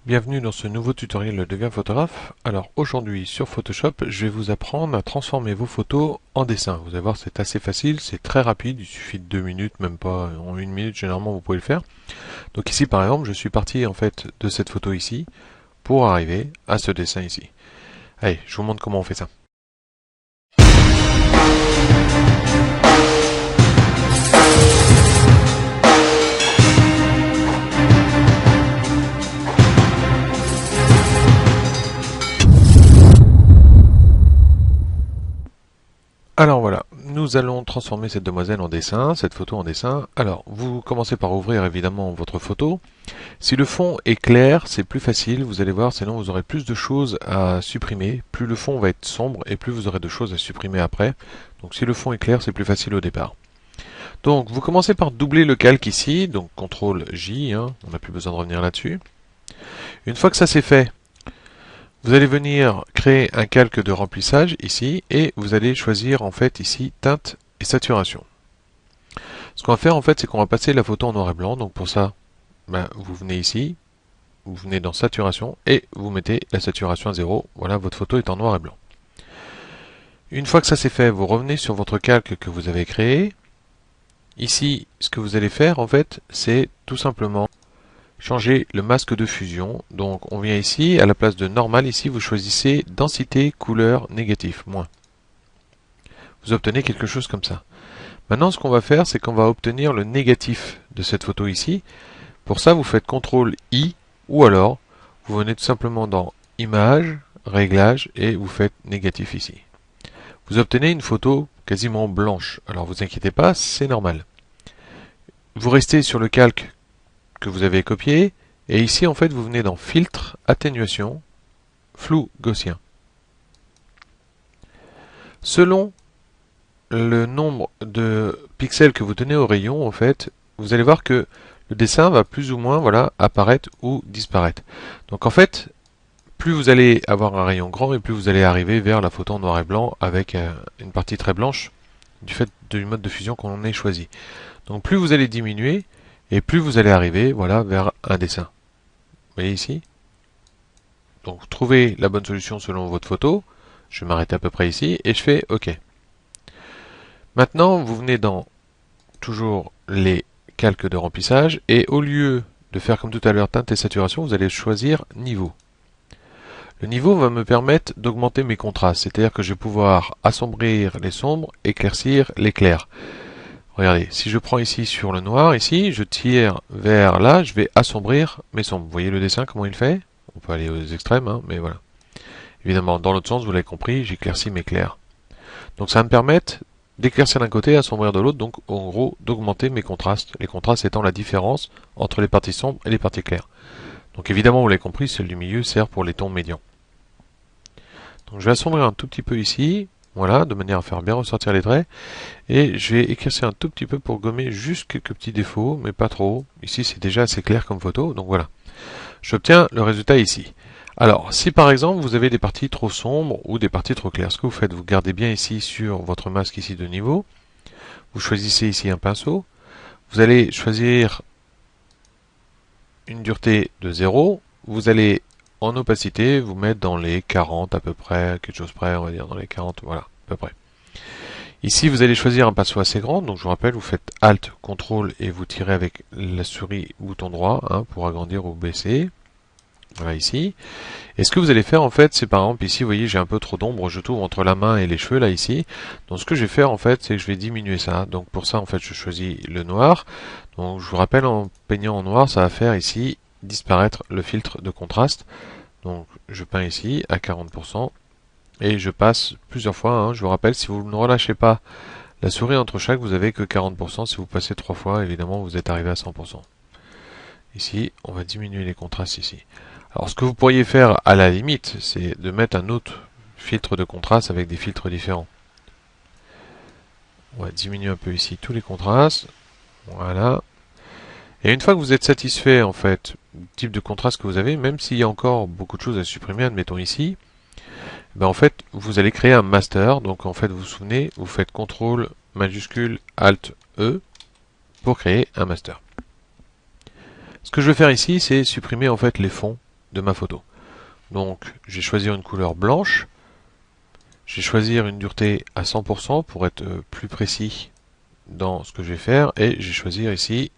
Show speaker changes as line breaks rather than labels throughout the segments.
Bienvenue dans ce nouveau tutoriel de Deviens photographe. Alors aujourd'hui sur Photoshop, je vais vous apprendre à transformer vos photos en dessin. Vous allez voir, c'est assez facile, c'est très rapide, il suffit de 2 minutes, même pas en 1 minute généralement vous pouvez le faire. Donc ici par exemple, je suis parti en fait de cette photo ici pour arriver à ce dessin ici. Allez, je vous montre comment on fait ça. Alors voilà, nous allons transformer cette demoiselle en dessin, cette photo en dessin. Alors, vous commencez par ouvrir évidemment votre photo. Si le fond est clair, c'est plus facile, vous allez voir, sinon vous aurez plus de choses à supprimer. Plus le fond va être sombre et plus vous aurez de choses à supprimer après. Donc si le fond est clair, c'est plus facile au départ. Donc vous commencez par doubler le calque ici, donc CTRL J, on n'a plus besoin de revenir là-dessus. Une fois que ça c'est fait, vous allez venir créer un calque de remplissage ici et vous allez choisir en fait ici teinte et saturation. Ce qu'on va faire en fait c'est qu'on va passer la photo en noir et blanc. Donc pour ça, vous venez ici, vous venez dans saturation et vous mettez la saturation à 0. Voilà, votre photo est en noir et blanc. Une fois que ça c'est fait, vous revenez sur votre calque que vous avez créé. Ici, ce que vous allez faire en fait, c'est tout simplement changer le masque de fusion. Donc on vient ici, à la place de normal, ici vous choisissez densité, couleur, négatif, moins. Vous obtenez quelque chose comme ça. Maintenant ce qu'on va faire, c'est qu'on va obtenir le négatif de cette photo ici. Pour ça, vous faites CTRL I, ou alors vous venez tout simplement dans Image, Réglages, et vous faites négatif ici. Vous obtenez une photo quasiment blanche. Alors vous inquiétez pas, c'est normal. Vous restez sur le calque que vous avez copié, et ici en fait vous venez dans Filtre, Atténuation, Flou Gaussien. Selon le nombre de pixels que vous tenez au rayon, en fait, vous allez voir que le dessin va plus ou moins apparaître ou disparaître. Donc en fait, plus vous allez avoir un rayon grand et plus vous allez arriver vers la photo en noir et blanc avec une partie très blanche du fait du mode de fusion qu'on ait choisi. Donc plus vous allez diminuer, et plus vous allez arriver vers un dessin. Vous voyez ici? Donc trouvez la bonne solution selon votre photo. Je vais m'arrêter à peu près ici et je fais OK. Maintenant, vous venez dans toujours les calques de remplissage et au lieu de faire comme tout à l'heure teinte et saturation, vous allez choisir niveau. Le niveau va me permettre d'augmenter mes contrastes, c'est-à-dire que je vais pouvoir assombrir les sombres, éclaircir les clairs. Regardez, si je prends ici sur le noir, ici, je tire vers là, je vais assombrir mes sombres. Vous voyez le dessin, comment il fait? On peut aller aux extrêmes, mais voilà. Évidemment, dans l'autre sens, vous l'avez compris, j'éclaircis mes clairs. Donc ça va me permettre d'éclaircir d'un côté et assombrir de l'autre, donc en gros, d'augmenter mes contrastes. Les contrastes étant la différence entre les parties sombres et les parties claires. Donc évidemment, vous l'avez compris, celle du milieu sert pour les tons médians. Donc je vais assombrir un tout petit peu ici. Voilà, de manière à faire bien ressortir les traits. Et je vais éclaircir un tout petit peu pour gommer juste quelques petits défauts, mais pas trop. Ici, c'est déjà assez clair comme photo, donc voilà. J'obtiens le résultat ici. Alors, si par exemple, vous avez des parties trop sombres ou des parties trop claires, ce que vous faites, vous gardez bien ici sur votre masque ici de niveau. Vous choisissez ici un pinceau. Vous allez choisir une dureté de 0. Vous allez en opacité vous mettre dans les 40 à peu près, quelque chose près, on va dire dans les 40, voilà, à peu près. Ici, vous allez choisir un pinceau assez grand, donc je vous rappelle, vous faites Alt, CTRL et vous tirez avec la souris bouton droit pour agrandir ou baisser. Voilà ici. Et ce que vous allez faire en fait, c'est par exemple ici, vous voyez, j'ai un peu trop d'ombre, je trouve entre la main et les cheveux là ici. Donc ce que je vais faire en fait, c'est que je vais diminuer ça. Donc pour ça en fait, je choisis le noir. Donc je vous rappelle, en peignant en noir, ça va faire ici disparaître le filtre de contraste. Donc je peins ici à 40%. Et je passe plusieurs fois, je vous rappelle, si vous ne relâchez pas la souris entre chaque, vous avez que 40%. Si vous passez 3 fois, évidemment, vous êtes arrivé à 100%. Ici, on va diminuer les contrastes ici. Alors, ce que vous pourriez faire à la limite, c'est de mettre un autre filtre de contraste avec des filtres différents. On va diminuer un peu ici tous les contrastes. Voilà. Et une fois que vous êtes satisfait, en fait, du type de contraste que vous avez, même s'il y a encore beaucoup de choses à supprimer, admettons ici, en fait, vous allez créer un master. Donc en fait, vous vous souvenez, vous faites CTRL majuscule Alt E pour créer un master. Ce que je vais faire ici, c'est supprimer en fait les fonds de ma photo. Donc je vais choisir une couleur blanche, je vais choisir une dureté à 100% pour être plus précis dans ce que je vais faire, et je vais choisir ici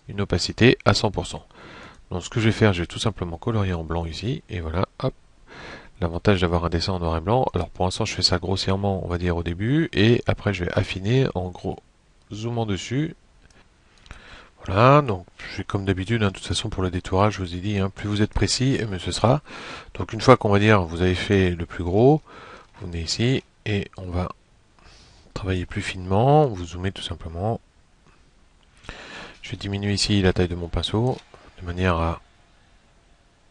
une opacité à 100%. Donc ce que je vais faire, je vais tout simplement colorier en blanc ici, et voilà, hop. L'avantage d'avoir un dessin en noir et blanc, alors pour l'instant je fais ça grossièrement, on va dire au début, et après je vais affiner en gros, zoomant dessus. Voilà, donc je vais comme d'habitude, de toute façon pour le détourage, je vous ai dit, plus vous êtes précis, mieux ce sera. Donc une fois qu'on va dire, vous avez fait le plus gros, vous venez ici, et on va travailler plus finement, vous zoomez tout simplement. Je vais diminuer ici la taille de mon pinceau, de manière à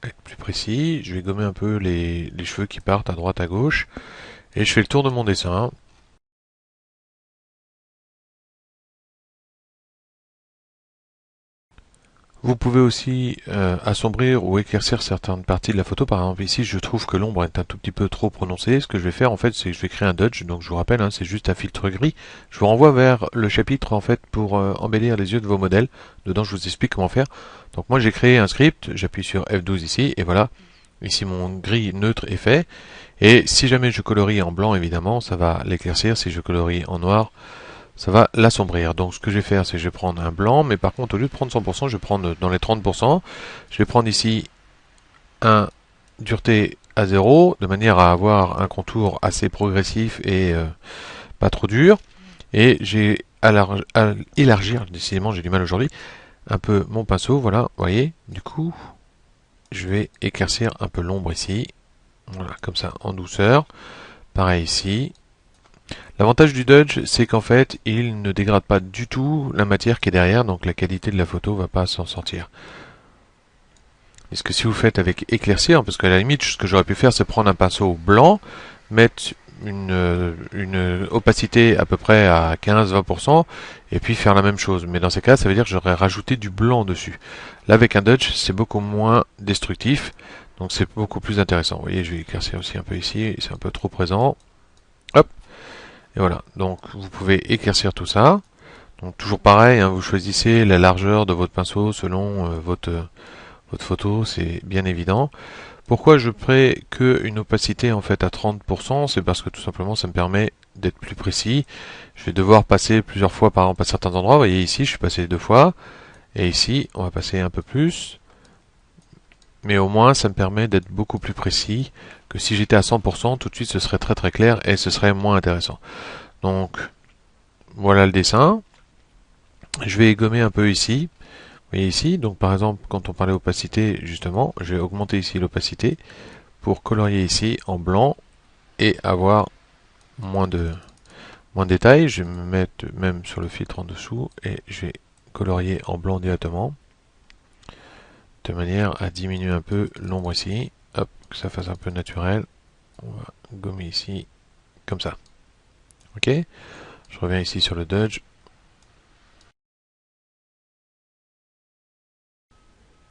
être plus précis. Je vais gommer un peu les cheveux qui partent à droite à gauche, et je fais le tour de mon dessin. Vous pouvez aussi assombrir ou éclaircir certaines parties de la photo. Par exemple ici je trouve que l'ombre est un tout petit peu trop prononcée. Ce que je vais faire en fait, c'est que je vais créer un dodge. Donc je vous rappelle, c'est juste un filtre gris. Je vous renvoie vers le chapitre en fait pour embellir les yeux de vos modèles. Dedans je vous explique comment faire. Donc moi j'ai créé un script, j'appuie sur F12 ici et voilà. Ici mon gris neutre est fait. Et si jamais je colorie en blanc évidemment, ça va l'éclaircir. Si je colorie en noir, ça va l'assombrir. Donc ce que je vais faire, c'est que je vais prendre un blanc, mais par contre au lieu de prendre 100%, je vais prendre dans les 30%. Je vais prendre ici un dureté à 0, de manière à avoir un contour assez progressif et pas trop dur. Et j'ai élargir, décidément j'ai du mal aujourd'hui, un peu mon pinceau, voilà, vous voyez. Du coup, je vais éclaircir un peu l'ombre ici, voilà, comme ça, en douceur. Pareil ici. L'avantage du Dodge, c'est qu'en fait, il ne dégrade pas du tout la matière qui est derrière, donc la qualité de la photo va pas s'en sortir. Est-ce que si vous faites avec éclaircir, parce qu'à la limite, ce que j'aurais pu faire, c'est prendre un pinceau blanc, mettre une opacité à peu près à 15-20%, et puis faire la même chose. Mais dans ces cas, ça veut dire que j'aurais rajouté du blanc dessus. Là, avec un Dodge, c'est beaucoup moins destructif, donc c'est beaucoup plus intéressant. Vous voyez, je vais éclaircir aussi un peu ici, c'est un peu trop présent. Hop. Et voilà, donc vous pouvez éclaircir tout ça. Donc toujours pareil, vous choisissez la largeur de votre pinceau selon votre photo, c'est bien évident. Pourquoi je prends qu'une opacité en fait à 30%? C'est parce que tout simplement ça me permet d'être plus précis. Je vais devoir passer plusieurs fois par exemple à certains endroits. Vous voyez ici, je suis passé 2 fois. Et ici, on va passer un peu plus. Mais au moins, ça me permet d'être beaucoup plus précis que si j'étais à 100%, tout de suite ce serait très très clair et ce serait moins intéressant. Donc, voilà le dessin. Je vais gommer un peu ici. Vous voyez ici, donc par exemple, quand on parlait opacité, justement, je vais augmenter ici l'opacité pour colorier ici en blanc et avoir moins de détails. Je vais me mettre même sur le filtre en dessous et je vais colorier en blanc directement de manière à diminuer un peu l'ombre ici. Hop, que ça fasse un peu naturel. On va gommer ici comme ça. Ok, je reviens ici sur le Dodge.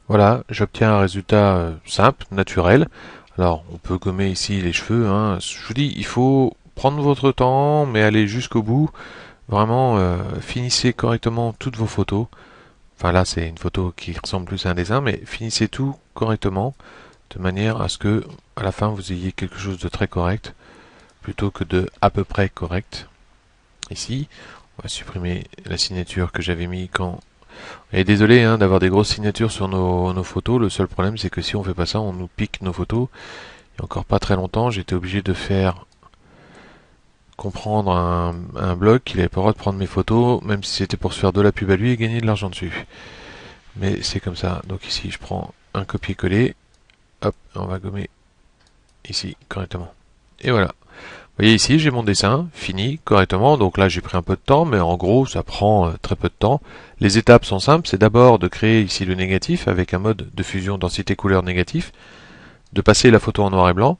Voilà, j'obtiens un résultat simple, naturel. Alors, on peut gommer ici les cheveux. Je vous dis, il faut prendre votre temps, mais aller jusqu'au bout. Vraiment, finissez correctement toutes vos photos. Enfin là, c'est une photo qui ressemble plus à un dessin, mais finissez tout correctement, de manière à ce que, à la fin, vous ayez quelque chose de très correct, plutôt que de à peu près correct. Ici, on va supprimer la signature que j'avais mis quand... Et désolé d'avoir des grosses signatures sur nos photos, le seul problème c'est que si on fait pas ça, on nous pique nos photos. Il y a encore pas très longtemps, j'étais obligé de faire comprendre à un blog qu'il avait pas le droit de prendre mes photos, même si c'était pour se faire de la pub à lui et gagner de l'argent dessus. Mais c'est comme ça. Donc ici, je prends un copier-coller, hop, on va gommer ici correctement. Et voilà. Vous voyez ici, j'ai mon dessin fini correctement. Donc là, j'ai pris un peu de temps, mais en gros, ça prend très peu de temps. Les étapes sont simples. C'est d'abord de créer ici le négatif avec un mode de fusion densité couleur négatif, de passer la photo en noir et blanc,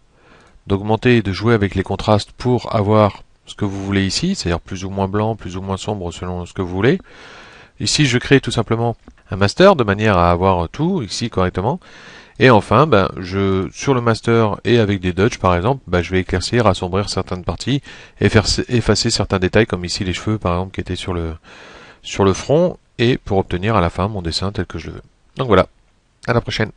d'augmenter et de jouer avec les contrastes pour avoir ce que vous voulez ici, c'est-à-dire plus ou moins blanc, plus ou moins sombre selon ce que vous voulez. Ici, je crée tout simplement un master de manière à avoir tout ici correctement. Et enfin, sur le master et avec des dodges par exemple, je vais éclaircir, assombrir certaines parties et faire effacer certains détails comme ici les cheveux par exemple qui étaient sur le front et pour obtenir à la fin mon dessin tel que je le veux. Donc voilà, à la prochaine.